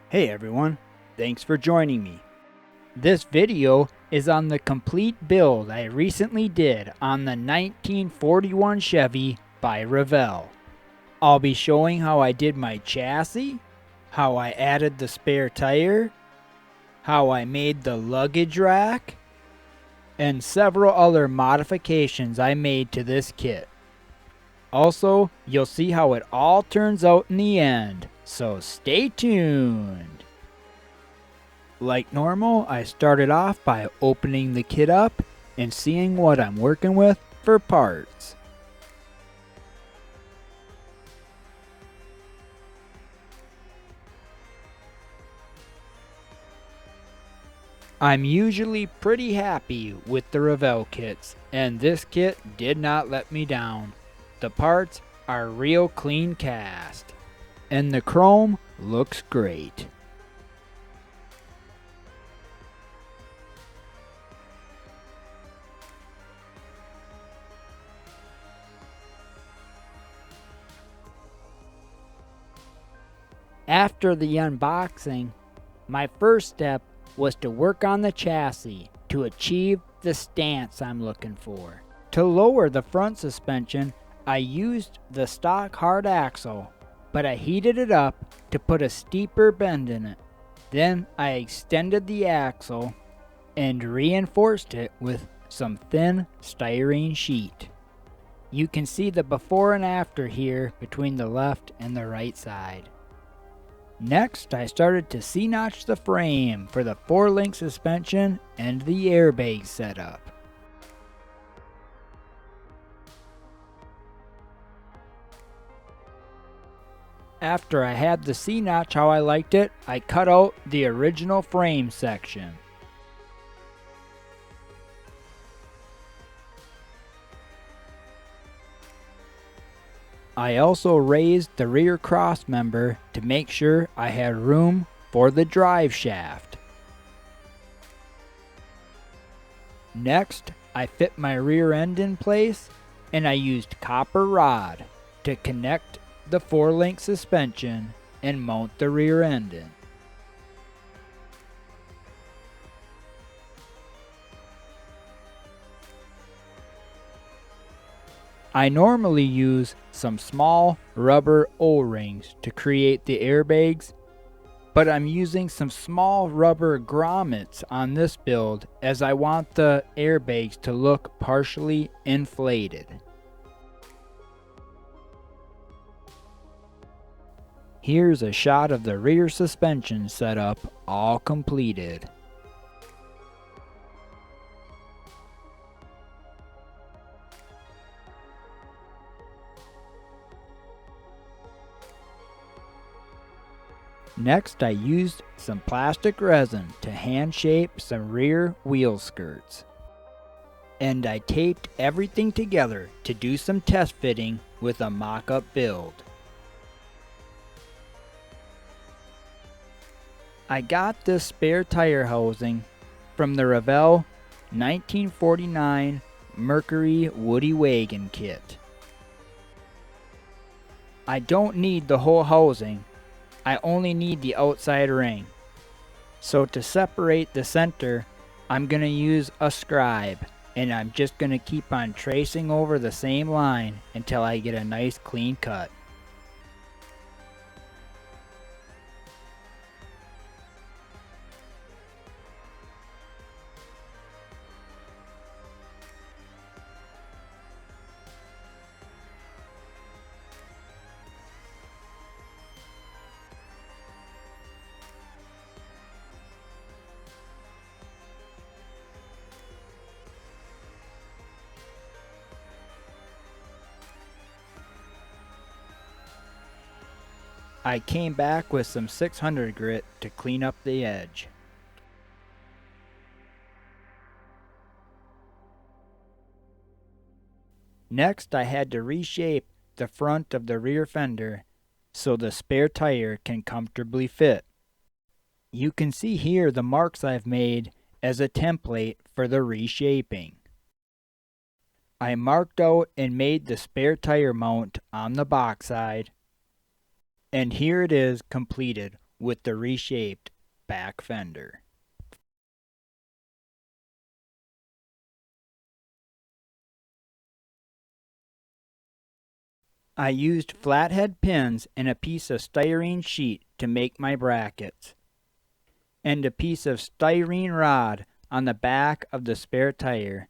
Hey everyone, thanks for joining me. This video is on the complete build I recently did on the 1941 Chevy by Revell. I'll be showing how I did my chassis, how I added the spare tire, how I made the luggage rack, and several other modifications I made to this kit. Also, you'll see how it all turns out in the end, so stay tuned. Like normal, I started off by opening the kit up and seeing what I'm working with for parts. I'm usually pretty happy with the Revell kits, and this kit did not let me down. The parts are real clean cast, and the chrome looks great. After the unboxing, my first step was to work on the chassis to achieve the stance I'm looking for. To lower the front suspension, I used the stock hard axle, but I heated it up to put a steeper bend in it. Then I extended the axle and reinforced it with some thin styrene sheet. You can see the before and after here between the left and the right side. Next, I started to C-notch the frame for the 4-link suspension and the airbag setup. After I had the C-notch how I liked it, I cut out the original frame section. I also raised the rear cross member to make sure I had room for the drive shaft. Next, I fit my rear end in place, and I used copper rod to connect the 4-link suspension and mount the rear end in. I normally use some small rubber O-rings to create the airbags, but I'm using some small rubber grommets on this build as I want the airbags to look partially inflated. Here's a shot of the rear suspension setup all completed. Next, I used some plastic resin to hand shape some rear wheel skirts. And I taped everything together to do some test fitting with a mock-up build. I got this spare tire housing from the Revell 1949 Mercury Woody Wagon kit. I don't need the whole housing, I only need the outside ring. So to separate the center, I'm going to use a scribe, and I'm just going to keep on tracing over the same line until I get a nice clean cut. I came back with some 600 grit to clean up the edge. Next, I had to reshape the front of the rear fender so the spare tire can comfortably fit. You can see here the marks I've made as a template for the reshaping. I marked out and made the spare tire mount on the box side, and here it is completed with the reshaped back fender. I used flathead pins and a piece of styrene sheet to make my brackets, and a piece of styrene rod on the back of the spare tire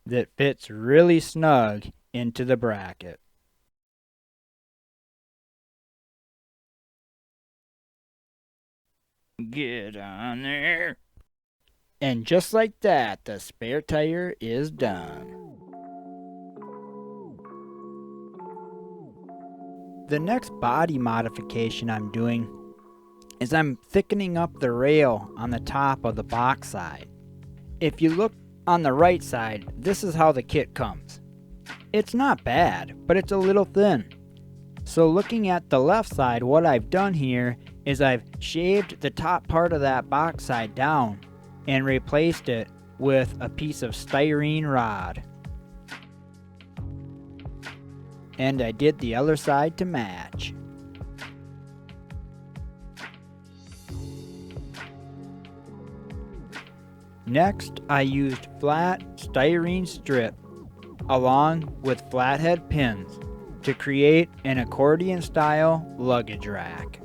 that fits really snug into the bracket. Get on there. And just like that, the spare tire is done. The next body modification I'm doing is I'm thickening up the rail on the top of the box side. If you look on the right side, this is how the kit comes. It's not bad, but it's a little thin. So looking at the left side, what I've done here is I've shaved the top part of that box side down and replaced it with a piece of styrene rod. And I did the other side to match. Next, I used flat styrene strip along with flathead pins to create an accordion style luggage rack.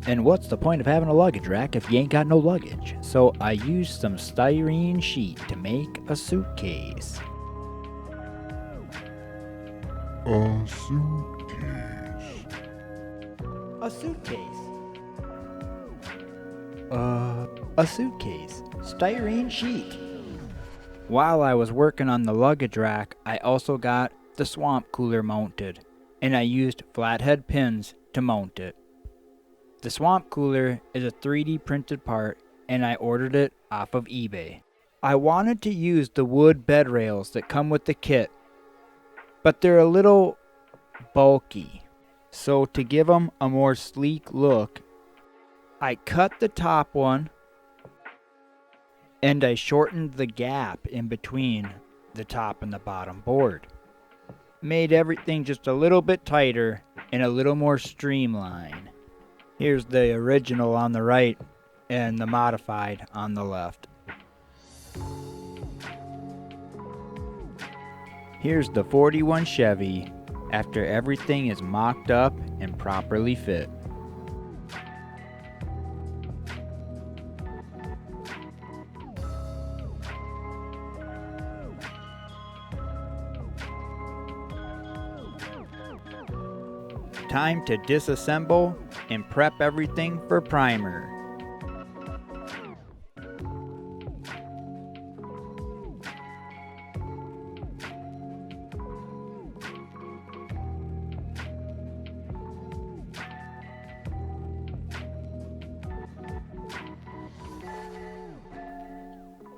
And what's the point of having a luggage rack if you ain't got no luggage? So I used some styrene sheet to make a suitcase. A suitcase. A suitcase. A suitcase. Styrene sheet. While I was working on the luggage rack, I also got the swamp cooler mounted, and I used flathead pins to mount it. The swamp cooler is a 3D printed part, and I ordered it off of eBay. I wanted to use the wood bed rails that come with the kit, but they're a little bulky. So to give them a more sleek look, I cut the top one and I shortened the gap in between the top and the bottom board. Made everything just a little bit tighter and a little more streamlined. Here's the original on the right and the modified on the left. Here's the 41 Chevy after everything is mocked up and properly fit. Time to disassemble and prep everything for primer.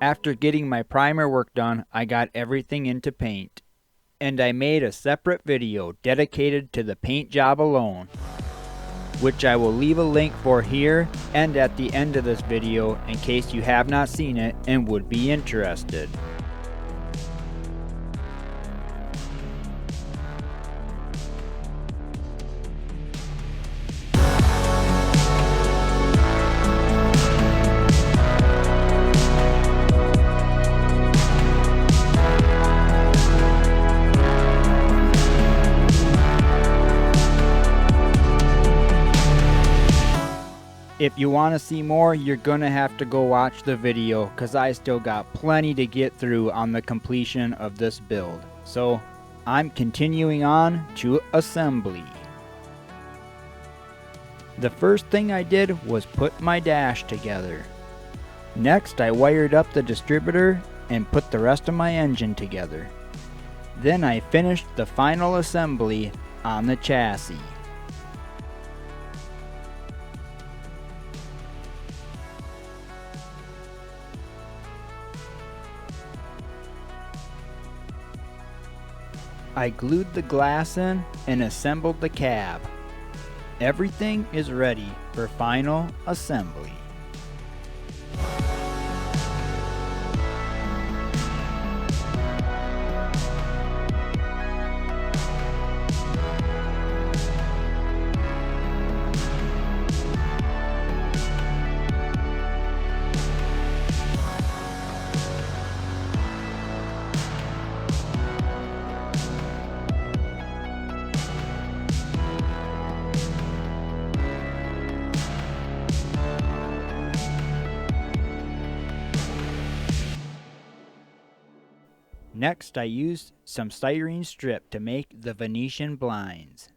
After getting my primer work done, I got everything into paint. And I made a separate video dedicated to the paint job alone, which I will leave a link for here and at the end of this video in case you have not seen it and would be interested. If you want to see more, you're gonna have to go watch the video because I still got plenty to get through on the completion of this build. So I'm continuing on to assembly. The first thing I did was put my dash together. Next, I wired up the distributor and put the rest of my engine together. Then I finished the final assembly on the chassis. I glued the glass in and assembled the cab. Everything is ready for final assembly. Next, I used some styrene strip to make the Venetian blinds.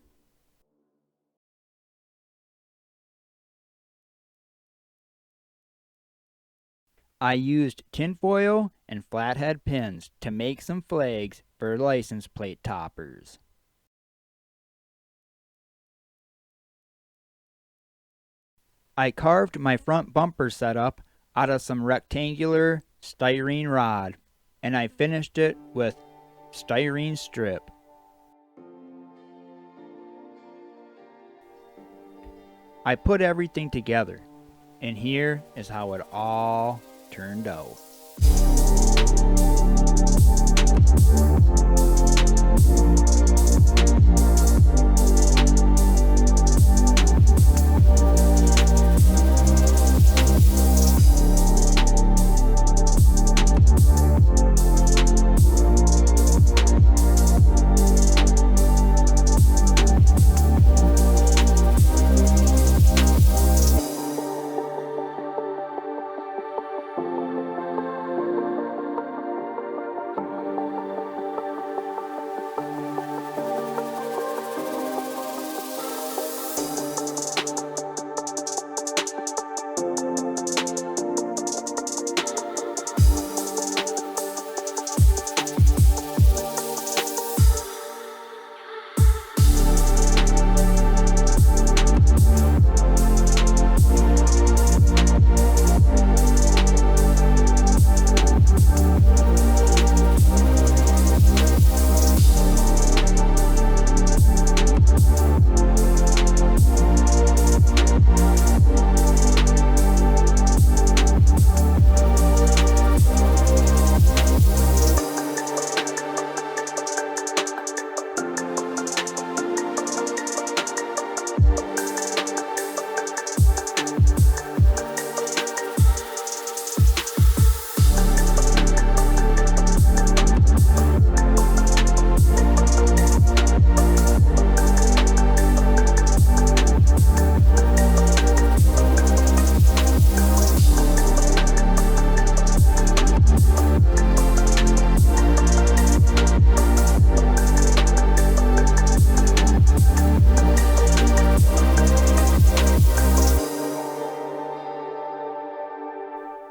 I used tinfoil and flathead pins to make some flags for license plate toppers. I carved my front bumper setup out of some rectangular styrene rod, and I finished it with styrene strip. I put everything together, and here is how it all turned out.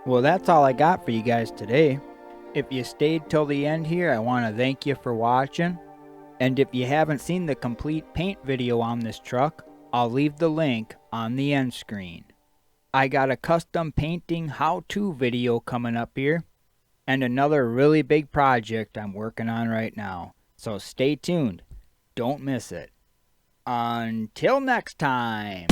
Well, that's all I got for you guys today. If you stayed till the end here, I want to thank you for watching. And if you haven't seen the complete paint video on this truck, I'll leave the link on the end screen. I got a custom painting how-to video coming up here, and another really big project I'm working on right now. So stay tuned. Don't miss it. Until next time.